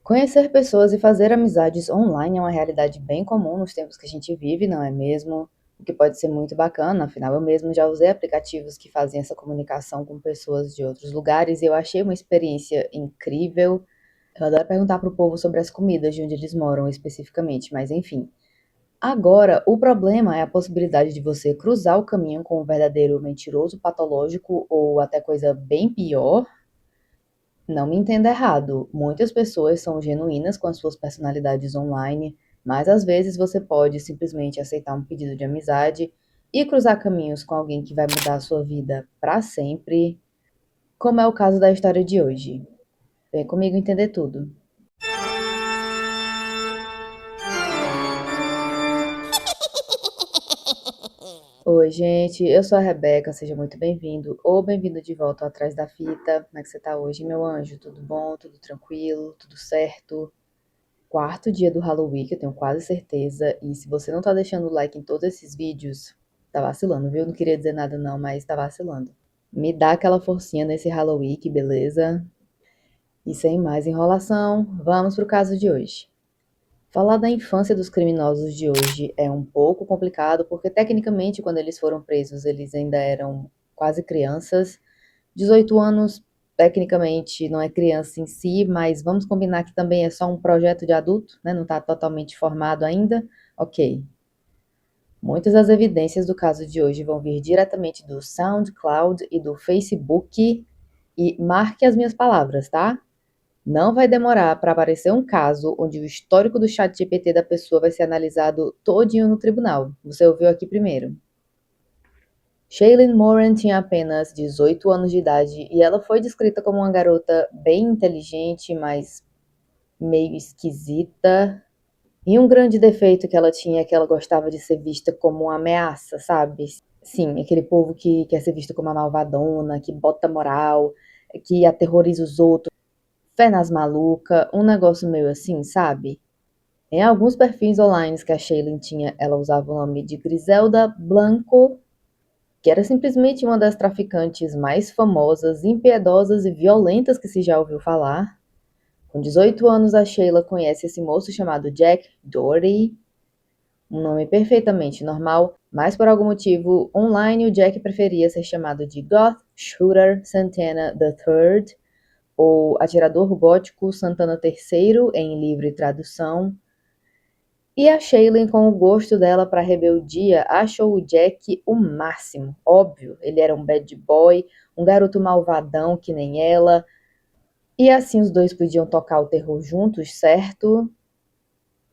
Conhecer pessoas e fazer amizades online é uma realidade bem comum nos tempos que a gente vive, não é mesmo? O que pode ser muito bacana, afinal eu mesmo já usei aplicativos que fazem essa comunicação com pessoas de outros lugares e eu achei uma experiência incrível. Eu adoro perguntar pro povo sobre as comidas de onde eles moram especificamente, mas enfim. Agora, o problema é a possibilidade de você cruzar o caminho com um verdadeiro mentiroso patológico ou até coisa bem pior. Não me entenda errado, muitas pessoas são genuínas com as suas personalidades online, mas às vezes você pode simplesmente aceitar um pedido de amizade e cruzar caminhos com alguém que vai mudar a sua vida para sempre, como é o caso da história de hoje. Vem comigo entender tudo. Oi, gente, eu sou a Rebeca, seja muito bem-vindo ou bem-vindo de volta ao Atrás da Fita. Como é que você tá hoje, meu anjo? Tudo bom? Tudo tranquilo? Tudo certo? Quarto dia do Halloween, que eu tenho quase certeza. E se você não tá deixando o like em todos esses vídeos, tá vacilando, viu? Não queria dizer nada não, mas tá vacilando. Me dá aquela forcinha nesse Halloween, que beleza? E sem mais enrolação, vamos pro caso de hoje. Falar da infância dos criminosos de hoje é um pouco complicado, porque tecnicamente, quando eles foram presos, eles ainda eram quase crianças. 18 anos, tecnicamente, não é criança em si, mas vamos combinar que também é só um projeto de adulto, né? Não está totalmente formado ainda. Ok. Muitas das evidências do caso de hoje vão vir diretamente do SoundCloud e do Facebook. E marque as minhas palavras, tá? Não vai demorar para aparecer um caso onde o histórico do chat GPT da pessoa vai ser analisado todinho no tribunal. Você ouviu aqui primeiro. Shailene Moran tinha apenas 18 anos de idade e ela foi descrita como uma garota bem inteligente, mas meio esquisita. E um grande defeito que ela tinha é que ela gostava de ser vista como uma ameaça, sabe? Sim, aquele povo que quer ser visto como uma malvadona, que bota moral, que aterroriza os outros, fé nas malucas, um negócio meio assim, sabe? Em alguns perfis online que a Shailene tinha, ela usava o nome de Griselda Blanco, que era simplesmente uma das traficantes mais famosas, impiedosas e violentas que se já ouviu falar. Com 18 anos, a Sheila conhece esse moço chamado Jack Doherty, um nome perfeitamente normal, mas por algum motivo, online o Jack preferia ser chamado de Goth Shooter Santana III, ou Atirador Gótico Santana III, em livre tradução. E a Shailene, com o gosto dela para rebeldia, achou o Jack o máximo. Óbvio, ele era um bad boy, um garoto malvadão que nem ela. E assim os dois podiam tocar o terror juntos, certo?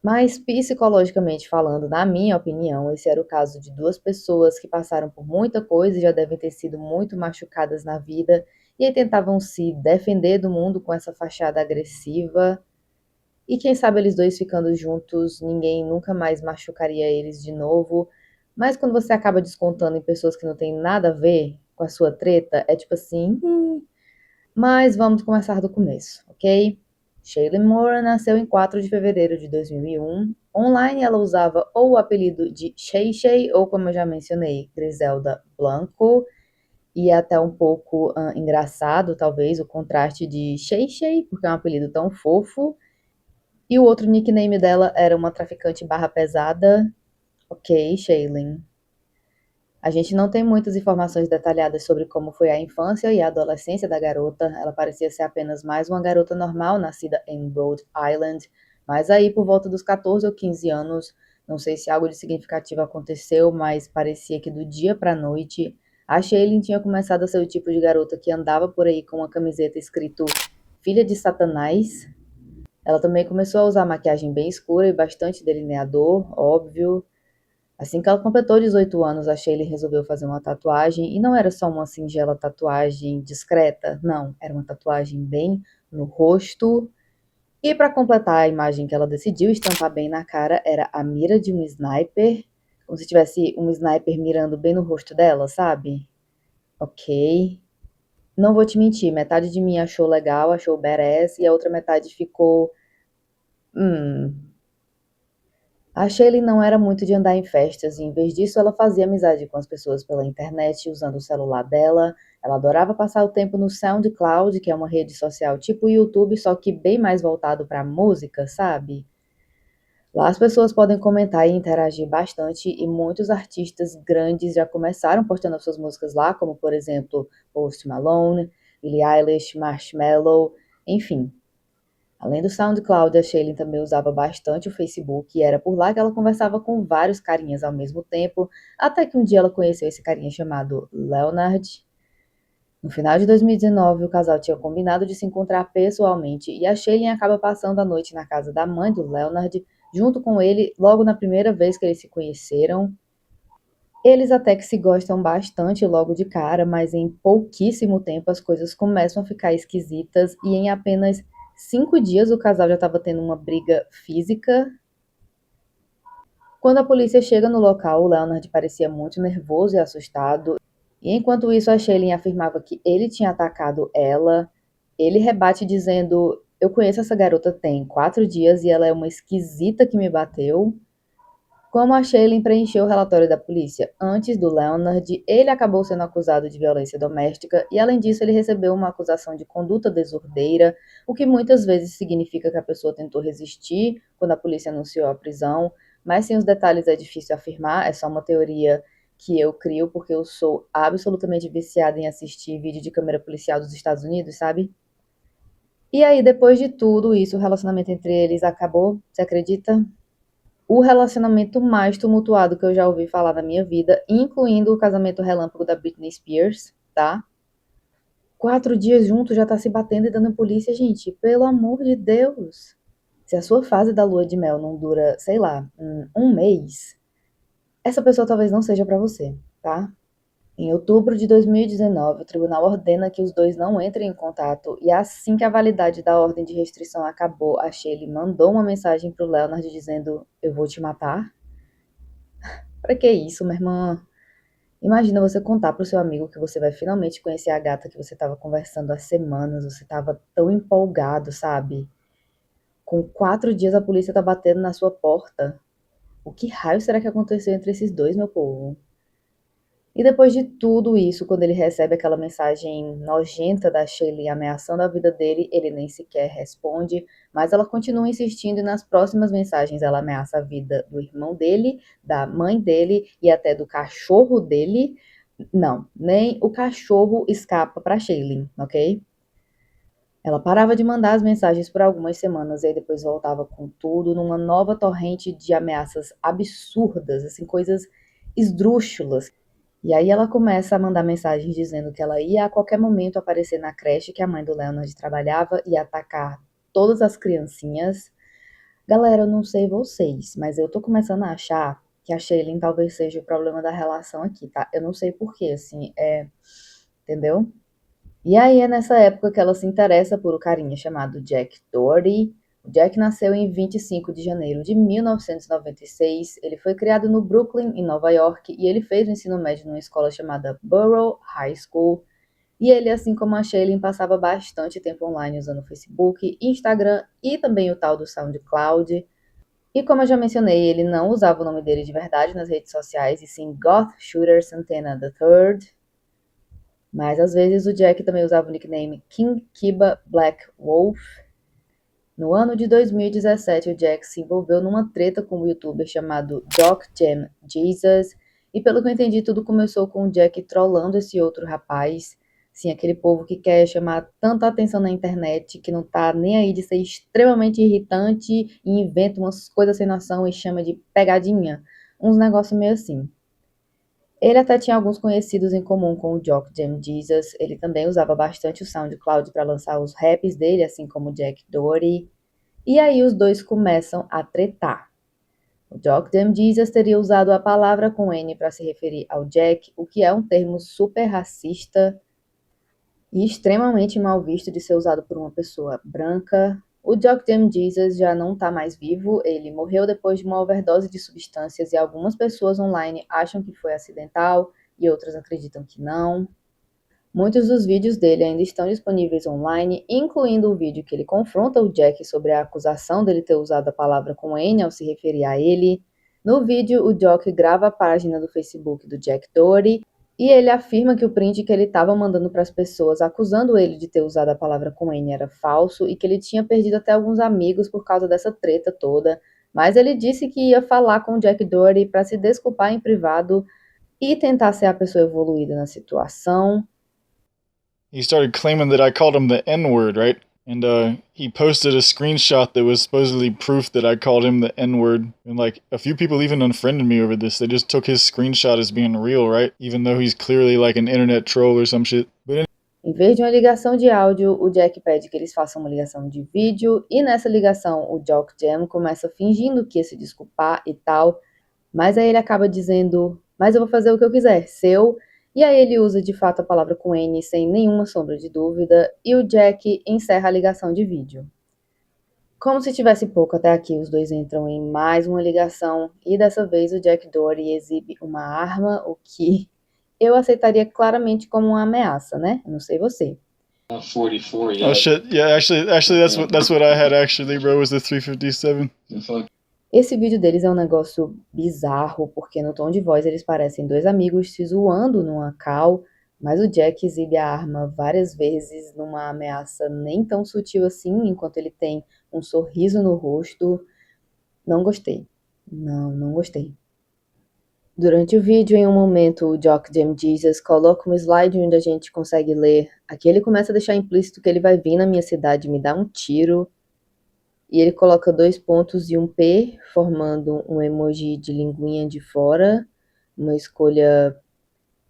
Mas psicologicamente falando, na minha opinião, esse era o caso de duas pessoas que passaram por muita coisa e já devem ter sido muito machucadas na vida e aí tentavam se defender do mundo com essa fachada agressiva. E quem sabe eles dois ficando juntos, ninguém nunca mais machucaria eles de novo. Mas quando você acaba descontando em pessoas que não têm nada a ver com a sua treta, é tipo assim. Mas vamos começar do começo, ok? Shailene Moore nasceu em 4 de fevereiro de 2001. Online ela usava ou o apelido de Shay Shay, ou como eu já mencionei, Griselda Blanco. E é até um pouco engraçado, talvez, o contraste de Shay Shay, porque é um apelido tão fofo, e o outro nickname dela era uma traficante barra pesada. Ok, Shailene. A gente não tem muitas informações detalhadas sobre como foi a infância e a adolescência da garota. Ela parecia ser apenas mais uma garota normal, nascida em Rhode Island. Mas aí, por volta dos 14 ou 15 anos, não sei se algo de significativo aconteceu, mas parecia que do dia para a noite, a Shailene tinha começado a ser o tipo de garota que andava por aí com uma camiseta escrito Filha de Satanás. Ela também começou a usar maquiagem bem escura e bastante delineador, óbvio. Assim que ela completou 18 anos, a Shaylee resolveu fazer uma tatuagem, e não era só uma singela tatuagem discreta, não, era uma tatuagem bem no rosto. E para completar a imagem que ela decidiu estampar bem na cara, era a mira de um sniper, como se tivesse um sniper mirando bem no rosto dela, sabe? Ok. Não vou te mentir, metade de mim achou legal, achou badass, e a outra metade ficou. Hum, A Shaylee não era muito de andar em festas e, em vez disso, ela fazia amizade com as pessoas pela internet, usando o celular dela. Ela adorava passar o tempo no SoundCloud, que é uma rede social tipo o YouTube, só que bem mais voltado para música, sabe? Lá as pessoas podem comentar e interagir bastante, e muitos artistas grandes já começaram postando suas músicas lá, como por exemplo Post Malone, Billie Eilish, Marshmello, enfim. Além do SoundCloud, a Sheilyn também usava bastante o Facebook, e era por lá que ela conversava com vários carinhas ao mesmo tempo, até que um dia ela conheceu esse carinha chamado Leonard. No final de 2019, o casal tinha combinado de se encontrar pessoalmente, e a Sheilyn acaba passando a noite na casa da mãe do Leonard, junto com ele, logo na primeira vez que eles se conheceram. Eles até que se gostam bastante logo de cara, mas em pouquíssimo tempo as coisas começam a ficar esquisitas, e em apenas 5 dias o casal já estava tendo uma briga física. Quando a polícia chega no local, o Leonard parecia muito nervoso e assustado, e enquanto isso a Shailene afirmava que ele tinha atacado ela. Ele rebate dizendo: eu conheço essa garota tem 4 dias e ela é uma esquisita que me bateu. Como a Shailene preencheu o relatório da polícia antes do Leonard, ele acabou sendo acusado de violência doméstica e, além disso, ele recebeu uma acusação de conduta desordeira, o que muitas vezes significa que a pessoa tentou resistir quando a polícia anunciou a prisão, mas sem os detalhes é difícil afirmar, é só uma teoria que eu crio porque eu sou absolutamente viciada em assistir vídeo de câmera policial dos Estados Unidos, sabe? E aí, depois de tudo isso, o relacionamento entre eles acabou, você acredita? O relacionamento mais tumultuado que eu já ouvi falar na minha vida, incluindo o casamento relâmpago da Britney Spears, tá? 4 dias juntos já tá se batendo e dando polícia, gente. Pelo amor de Deus. Se a sua fase da lua de mel não dura, sei lá, um mês, essa pessoa talvez não seja pra você, tá? Em outubro de 2019, o tribunal ordena que os dois não entrem em contato, e assim que a validade da ordem de restrição acabou, a Shaylee mandou uma mensagem pro Leonard dizendo: eu vou te matar. Pra que isso, minha irmã? Imagina você contar pro seu amigo que você vai finalmente conhecer a gata que você estava conversando há semanas, você estava tão empolgado, sabe? Com 4 dias a polícia tá batendo na sua porta. O que raio será que aconteceu entre esses dois, meu povo? E depois de tudo isso, quando ele recebe aquela mensagem nojenta da Shaylee ameaçando a vida dele, ele nem sequer responde, mas ela continua insistindo e nas próximas mensagens ela ameaça a vida do irmão dele, da mãe dele e até do cachorro dele. Não, nem o cachorro escapa para Shaylee, ok? Ela parava de mandar as mensagens por algumas semanas e aí depois voltava com tudo numa nova torrente de ameaças absurdas, assim, coisas esdrúxulas. E aí ela começa a mandar mensagens dizendo que ela ia a qualquer momento aparecer na creche que a mãe do Leonard trabalhava e atacar todas as criancinhas. Galera, eu não sei vocês, mas eu tô começando a achar que a Shailene talvez seja o problema da relação aqui, tá? Eu não sei porquê, assim, entendeu? E aí é nessa época que ela se interessa por o carinha chamado Jack Doherty. O Jack nasceu em 25 de janeiro de 1996. Ele foi criado no Brooklyn, em Nova York, e ele fez o ensino médio numa escola chamada Borough High School. E ele, assim como a Shailene, passava bastante tempo online usando o Facebook, Instagram e também o tal do SoundCloud. E como eu já mencionei, ele não usava o nome dele de verdade nas redes sociais, e sim Goth Shooter Santana III. Mas às vezes o Jack também usava o nickname King Kiba Black Wolf. No ano de 2017, o Jack se envolveu numa treta com um youtuber chamado Doc Jam Jesus, e pelo que eu entendi, tudo começou com o Jack trollando esse outro rapaz. Sim, aquele povo que quer chamar tanta atenção na internet, que não tá nem aí de ser extremamente irritante e inventa umas coisas sem noção e chama de pegadinha. Uns negócios meio assim. Ele até tinha alguns conhecidos em comum com o Jock Jam Jesus. Ele também usava bastante o SoundCloud para lançar os raps dele, assim como o Jack Doherty. E aí os dois começam a tretar. O Jock Jam Jesus teria usado a palavra com N para se referir ao Jack, o que é um termo super racista e extremamente mal visto de ser usado por uma pessoa branca. O Jock Jam Jesus já não está mais vivo, ele morreu depois de uma overdose de substâncias e algumas pessoas online acham que foi acidental e outras acreditam que não. Muitos dos vídeos dele ainda estão disponíveis online, incluindo o vídeo que ele confronta o Jack sobre a acusação dele ter usado a palavra com N ao se referir a ele. No vídeo, o Jock grava a página do Facebook do Jack Doherty e ele afirma que o print que ele estava mandando para as pessoas acusando ele de ter usado a palavra com N era falso e que ele tinha perdido até alguns amigos por causa dessa treta toda. Mas ele disse que ia falar com o Jack Doherty para se desculpar em privado e tentar ser a pessoa evoluída na situação. He started claiming that I called him the N-word, right? And he posted a screenshot that was supposedly proof that I called him the N-word. And like a few people even unfriended me over this. They just took his screenshot as being real, right? Even though he's clearly like an internet troll or some shit. But Em vez de uma ligação de áudio, o Jack pede que eles façam uma ligação de vídeo e nessa ligação o Jock Jam começa fingindo que ia se desculpar e tal, mas aí ele acaba dizendo, mas eu vou fazer o que eu quiser, seu, e aí ele usa de fato a palavra com N sem nenhuma sombra de dúvida e o Jack encerra a ligação de vídeo. Como se tivesse pouco até aqui, os dois entram em mais uma ligação e dessa vez o Jack Doherty exibe uma arma, o que eu aceitaria claramente como uma ameaça, né? Eu não sei você. 44, yeah. oh shit, yeah, actually that's what I had actually, bro, was the 357. Esse vídeo deles é um negócio bizarro, porque no tom de voz eles parecem dois amigos se zoando numa call, mas o Jack exibe a arma várias vezes numa ameaça nem tão sutil assim, enquanto ele tem um sorriso no rosto. Não gostei. Não gostei. Durante o vídeo, em um momento, o Jock Jam Jesus coloca um slide onde a gente consegue ler. Aqui ele começa a deixar implícito que ele vai vir na minha cidade e me dar um tiro. E ele coloca 2 pontos e um P, formando um emoji de linguinha de fora, uma escolha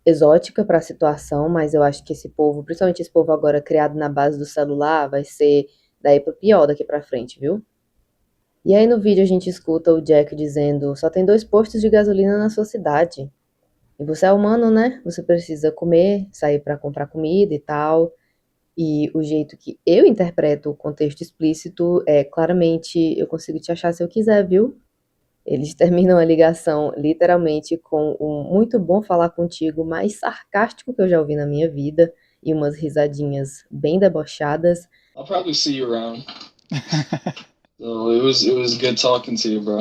exótica para a situação, mas eu acho que esse povo, principalmente esse povo agora criado na base do celular, vai ser daí para pior daqui para frente, viu? E aí no vídeo a gente escuta o Jack dizendo, só tem 2 postos de gasolina na sua cidade. E você é humano, né? Você precisa comer, sair para comprar comida e tal. E o jeito que eu interpreto o contexto explícito é claramente eu consigo te achar se eu quiser, viu? Eles terminam a ligação literalmente com um muito bom falar contigo mais sarcástico que eu já ouvi na minha vida e umas risadinhas bem debochadas. I'll probably see you around. So it was good talking to you, bro.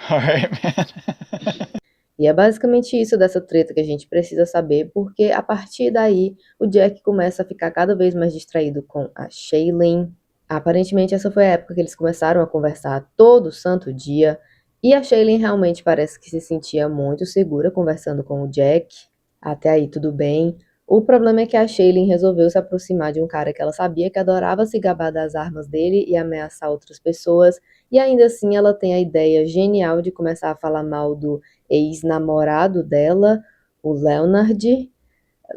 All right, man. E é basicamente isso dessa treta que a gente precisa saber, porque a partir daí o Jack começa a ficar cada vez mais distraído com a Shailene. Aparentemente essa foi a época que eles começaram a conversar todo santo dia, e a Shailene realmente parece que se sentia muito segura conversando com o Jack. Até aí tudo bem. O problema é que a Shailene resolveu se aproximar de um cara que ela sabia que adorava se gabar das armas dele e ameaçar outras pessoas, e ainda assim ela tem a ideia genial de começar a falar mal do ex-namorado dela, o Leonard.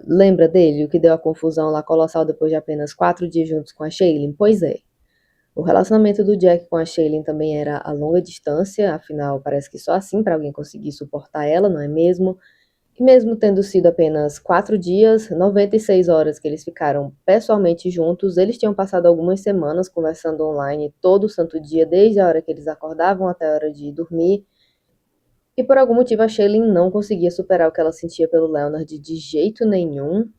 Lembra dele, o que deu a confusão lá colossal depois de apenas 4 dias juntos com a Shailene? Pois é. O relacionamento do Jack com a Shailene também era a longa distância, afinal parece que só assim para alguém conseguir suportar ela, não é mesmo? E mesmo tendo sido apenas 4 dias, 96 horas que eles ficaram pessoalmente juntos, eles tinham passado algumas semanas conversando online todo santo dia, desde a hora que eles acordavam até a hora de dormir. E por algum motivo a Shailene não conseguia superar o que ela sentia pelo Leonard de jeito nenhum.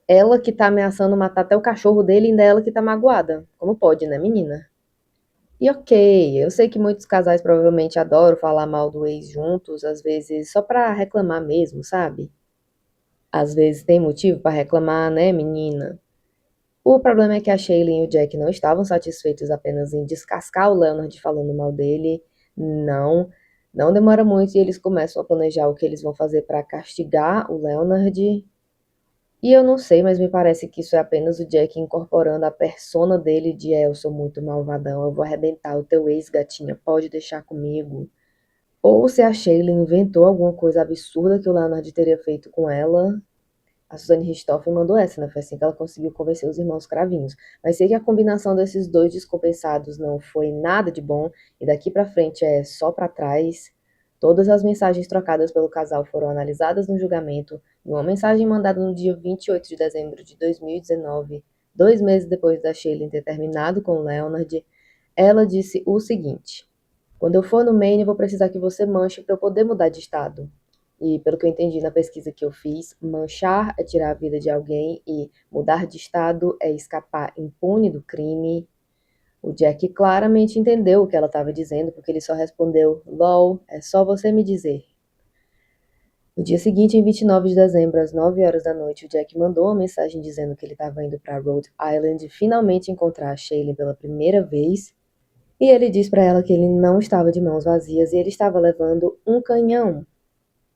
Ela que tá ameaçando matar até o cachorro dele, ainda é ela que tá magoada. Como pode, né, menina? E ok, eu sei que muitos casais provavelmente adoram falar mal do ex juntos, às vezes só pra reclamar mesmo, sabe? Às vezes tem motivo pra reclamar, né, menina? O problema é que a Shailene e o Jack não estavam satisfeitos apenas em descascar o Leonard falando mal dele. Não demora muito e eles começam a planejar o que eles vão fazer pra castigar o Leonard. E eu não sei, mas me parece que isso é apenas o Jack incorporando a persona dele de eu sou muito malvadão, eu vou arrebentar o teu ex, gatinha, pode deixar comigo. Ou se a Shailene inventou alguma coisa absurda que o Leonard teria feito com ela. A Suzane Richthofen mandou essa, né? Foi assim que ela conseguiu convencer os irmãos Cravinhos. Mas sei que a combinação desses dois descompensados não foi nada de bom, e daqui pra frente é só pra trás. Todas as mensagens trocadas pelo casal foram analisadas no julgamento, e uma mensagem mandada no dia 28 de dezembro de 2019, 2 meses depois da Shailene ter terminado com o Leonard, ela disse o seguinte: quando eu for no Maine, eu vou precisar que você manche para eu poder mudar de estado. E pelo que eu entendi na pesquisa que eu fiz, manchar é tirar a vida de alguém e mudar de estado é escapar impune do crime. O Jack claramente entendeu o que ela estava dizendo, porque ele só respondeu: "Lol, é só você me dizer." No dia seguinte, em 29 de dezembro, às 9 horas da noite, o Jack mandou uma mensagem dizendo que ele estava indo para Rhode Island finalmente encontrar a Shailene pela primeira vez. E ele diz para ela que ele não estava de mãos vazias e ele estava levando um canhão.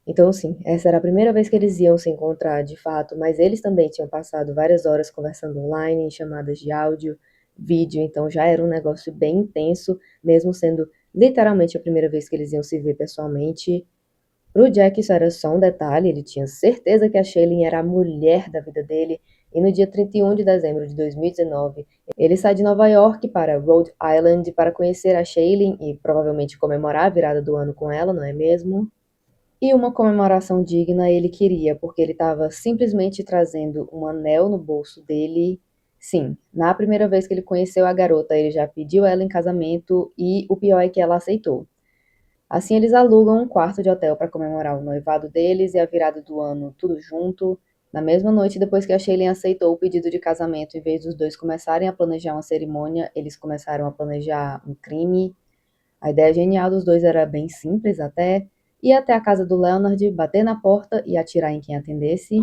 Então, sim, essa era a primeira vez que eles iam se encontrar de fato, mas eles também tinham passado várias horas conversando online, em chamadas de áudio, vídeo, então já era um negócio bem intenso, mesmo sendo literalmente a primeira vez que eles iam se ver pessoalmente. Pro Jack isso era só um detalhe, ele tinha certeza que a Shailene era a mulher da vida dele, e no dia 31 de dezembro de 2019, ele sai de Nova York para Rhode Island para conhecer a Shailene e provavelmente comemorar a virada do ano com ela, não é mesmo? E uma comemoração digna ele queria, porque ele estava simplesmente trazendo um anel no bolso dele. Sim, na primeira vez que ele conheceu a garota, ele já pediu ela em casamento e o pior é que ela aceitou. Assim, eles alugam um quarto de hotel para comemorar o noivado deles e a virada do ano, tudo junto. Na mesma noite, depois que a Shailene aceitou o pedido de casamento, em vez dos dois começarem a planejar uma cerimônia, eles começaram a planejar um crime. A ideia genial dos dois era bem simples até: ir até a casa do Leonard, bater na porta e atirar em quem atendesse.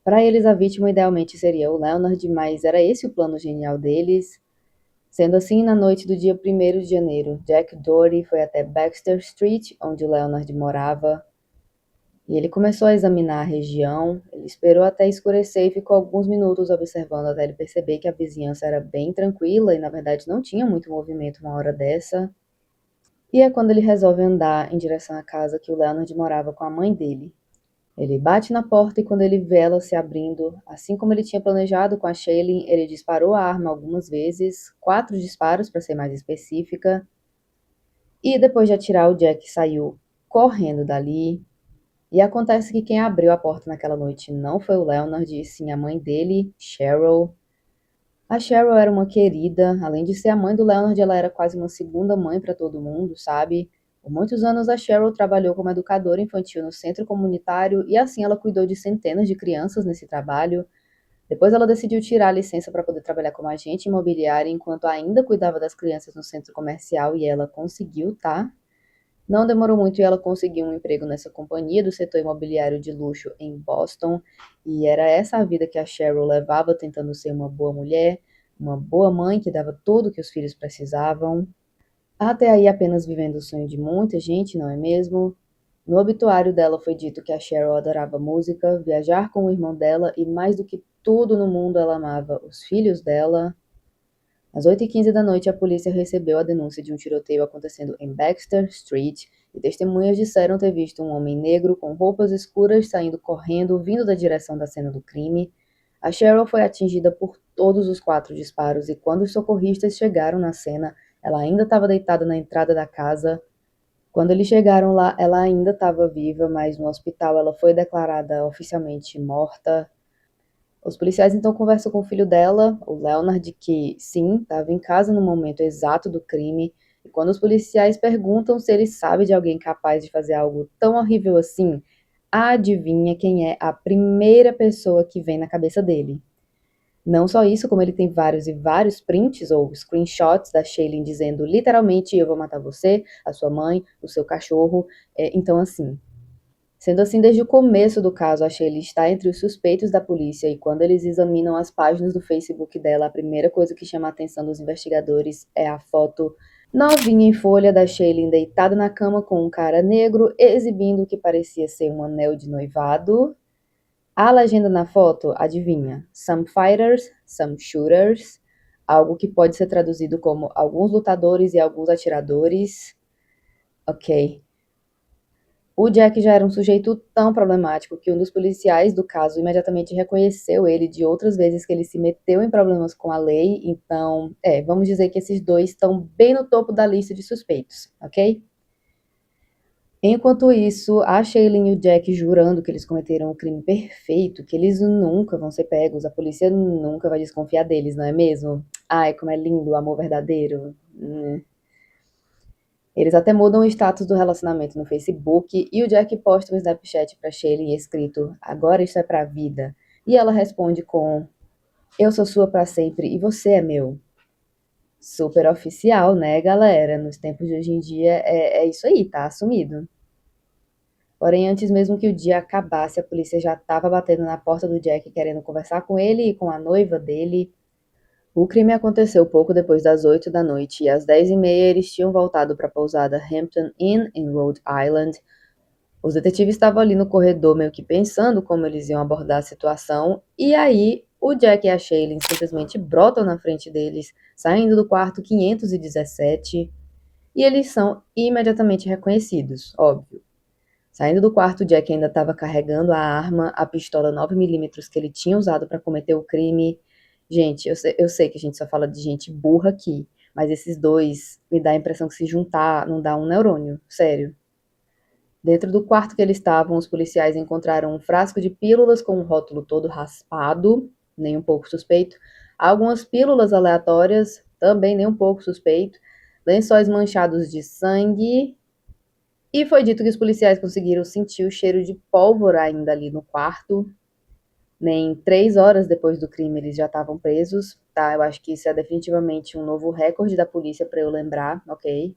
Para eles, a vítima idealmente seria o Leonard, mas era esse o plano genial deles. Sendo assim, na noite do dia 1º de janeiro, Jack Doherty foi até Baxter Street, onde o Leonard morava, e ele começou a examinar a região. Ele esperou até escurecer e ficou alguns minutos observando até ele perceber que a vizinhança era bem tranquila e, na verdade, não tinha muito movimento uma hora dessa. E é quando ele resolve andar em direção à casa que o Leonard morava com a mãe dele. Ele bate na porta e quando ele vê ela se abrindo, assim como ele tinha planejado com a Shailene, ele disparou a arma algumas vezes, 4 disparos para ser mais específica, e depois de atirar o Jack saiu correndo dali. E acontece que quem abriu a porta naquela noite não foi o Leonard, e sim a mãe dele, Cheryl. A Cheryl era uma querida, além de ser a mãe do Leonard, ela era quase uma segunda mãe para todo mundo, sabe? Por muitos anos a Cheryl trabalhou como educadora infantil no centro comunitário e assim ela cuidou de centenas de crianças nesse trabalho. Depois ela decidiu tirar a licença para poder trabalhar como agente imobiliária enquanto ainda cuidava das crianças no centro comercial e ela conseguiu, tá? Não demorou muito e ela conseguiu um emprego nessa companhia do setor imobiliário de luxo em Boston, e era essa a vida que a Cheryl levava tentando ser uma boa mulher, uma boa mãe que dava tudo o que os filhos precisavam. Até aí apenas vivendo o sonho de muita gente, não é mesmo? No obituário dela foi dito que a Cheryl adorava música, viajar com o irmão dela e mais do que tudo no mundo ela amava os filhos dela. Às 8h15 da noite, a polícia recebeu a denúncia de um tiroteio acontecendo em Baxter Street e testemunhas disseram ter visto um homem negro com roupas escuras saindo correndo, vindo da direção da cena do crime. A Cheryl foi atingida por todos os 4 disparos e quando os socorristas chegaram na cena, ela ainda estava deitada na entrada da casa. Quando eles chegaram lá, ela ainda estava viva, mas no hospital ela foi declarada oficialmente morta. Os policiais então conversam com o filho dela, o Leonard, que sim, estava em casa no momento exato do crime, e quando os policiais perguntam se ele sabe de alguém capaz de fazer algo tão horrível assim, adivinha quem é a primeira pessoa que vem na cabeça dele. Não só isso, como ele tem vários e vários prints ou screenshots da Shailene dizendo literalmente: eu vou matar você, a sua mãe, o seu cachorro. Então, assim, sendo assim, desde o começo do caso, a Shailene está entre os suspeitos da polícia e quando eles examinam as páginas do Facebook dela, a primeira coisa que chama a atenção dos investigadores é a foto novinha em folha da Shailene deitada na cama com um cara negro, exibindo o que parecia ser um anel de noivado. A legenda na foto, adivinha? Some fighters, some shooters. Algo que pode ser traduzido como alguns lutadores e alguns atiradores. Ok. O Jack já era um sujeito tão problemático que um dos policiais do caso imediatamente reconheceu ele de outras vezes que ele se meteu em problemas com a lei. Então, vamos dizer que esses dois estão bem no topo da lista de suspeitos, ok? Enquanto isso, a Shailene e o Jack jurando que eles cometeram um crime perfeito, que eles nunca vão ser pegos, a polícia nunca vai desconfiar deles, não é mesmo? Ai, como é lindo o amor verdadeiro. Eles até mudam o status do relacionamento no Facebook e o Jack posta um Snapchat pra Shailene escrito: agora isso é pra vida. E ela responde com: eu sou sua pra sempre e você é meu. Super oficial, né, galera? Nos tempos de hoje em dia é isso aí, tá assumido. Porém, antes mesmo que o dia acabasse, a polícia já estava batendo na porta do Jack querendo conversar com ele e com a noiva dele. O crime aconteceu pouco depois das 8 da noite e às 10h30 eles tinham voltado para a pousada Hampton Inn, em Rhode Island. Os detetives estavam ali no corredor meio que pensando como eles iam abordar a situação, e aí o Jack e a Shailene simplesmente brotam na frente deles, saindo do quarto 517, e eles são imediatamente reconhecidos, óbvio. Saindo do quarto, o Jack ainda estava carregando a arma, a pistola 9mm que ele tinha usado para cometer o crime. Gente, eu sei que a gente só fala de gente burra aqui, mas esses dois me dá a impressão que se juntar não dá um neurônio, sério. Dentro do quarto que eles estavam, os policiais encontraram um frasco de pílulas com um rótulo todo raspado, nem um pouco suspeito, algumas pílulas aleatórias, também nem um pouco suspeito, lençóis manchados de sangue, e foi dito que os policiais conseguiram sentir o cheiro de pólvora ainda ali no quarto. Nem 3 horas depois do crime eles já estavam presos, tá? Eu acho que isso é definitivamente um novo recorde da polícia para eu lembrar, ok?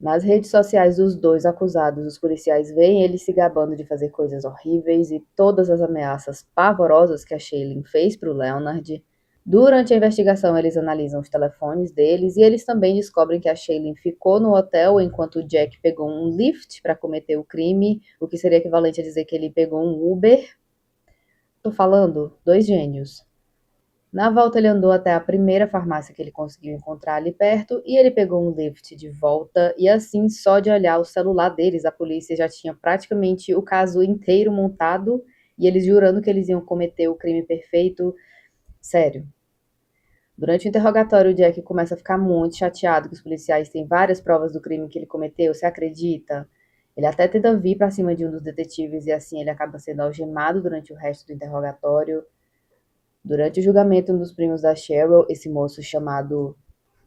Nas redes sociais dos dois acusados, os policiais veem eles se gabando de fazer coisas horríveis e todas as ameaças pavorosas que a Shailene fez para o Leonard. Durante a investigação, eles analisam os telefones deles e eles também descobrem que a Shailene ficou no hotel enquanto o Jack pegou um Lyft para cometer o crime, o que seria equivalente a dizer que ele pegou um Uber. Tô falando, dois gênios. Na volta, ele andou até a primeira farmácia que ele conseguiu encontrar ali perto e ele pegou um Lyft de volta. E assim, só de olhar o celular deles, a polícia já tinha praticamente o caso inteiro montado e eles jurando que eles iam cometer o crime perfeito. Sério. Durante o interrogatório, o Jack começa a ficar muito chateado que os policiais têm várias provas do crime que ele cometeu. Você acredita? Ele até tenta vir para cima de um dos detetives e assim ele acaba sendo algemado durante o resto do interrogatório. Durante o julgamento, um dos primos da Cheryl, esse moço chamado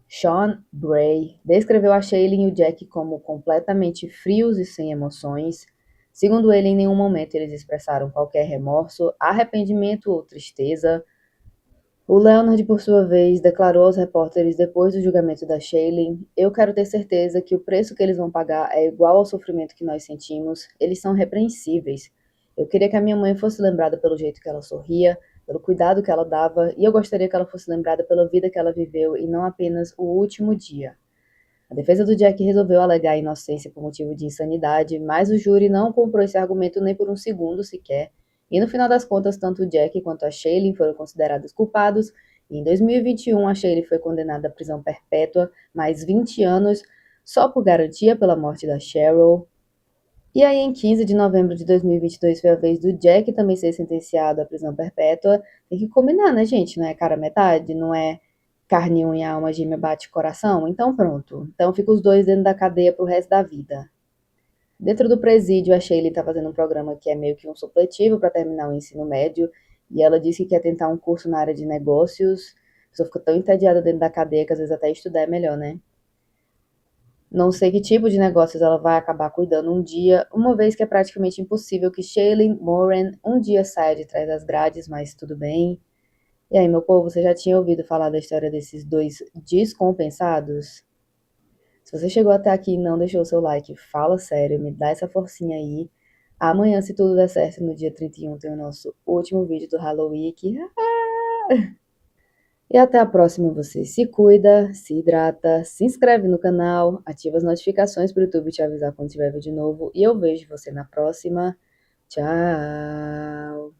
Sean Bray, descreveu a Shailene e o Jack como completamente frios e sem emoções. Segundo ele, em nenhum momento eles expressaram qualquer remorso, arrependimento ou tristeza. O Leonard, por sua vez, declarou aos repórteres depois do julgamento da Shailene: "Eu quero ter certeza que o preço que eles vão pagar é igual ao sofrimento que nós sentimos. Eles são repreensíveis. Eu queria que a minha mãe fosse lembrada pelo jeito que ela sorria, pelo cuidado que ela dava, e eu gostaria que ela fosse lembrada pela vida que ela viveu e não apenas o último dia." A defesa do Jack resolveu alegar inocência por motivo de insanidade, mas o júri não comprou esse argumento nem por um segundo sequer. E no final das contas, tanto o Jack quanto a Shailene foram considerados culpados. E em 2021, a Shailene foi condenada à prisão perpétua, mais 20 anos, só por garantia pela morte da Cheryl. E aí, em 15 de novembro de 2022, foi a vez do Jack também ser sentenciado à prisão perpétua. Tem que combinar, né, gente? Não é cara metade, não é carne, unha, alma gêmea, bate coração? Então pronto. Então fica os dois dentro da cadeia pro resto da vida. Dentro do presídio, a Shailene tá fazendo um programa que é meio que um supletivo para terminar o ensino médio, e ela disse que quer tentar um curso na área de negócios. A pessoa fica tão entediada dentro da cadeia que às vezes até estudar é melhor, né? Não sei que tipo de negócios ela vai acabar cuidando um dia, uma vez que é praticamente impossível que Shailene Moran um dia saia de trás das grades, mas tudo bem. E aí, meu povo, você já tinha ouvido falar da história desses dois descompensados? Se você chegou até aqui e não deixou o seu like, fala sério, me dá essa forcinha aí. Amanhã, se tudo der certo, no dia 31, tem o nosso último vídeo do Halloween. E até a próxima, você se cuida, se hidrata, se inscreve no canal, ativa as notificações para o YouTube te avisar quando tiver vídeo novo. E eu vejo você na próxima. Tchau!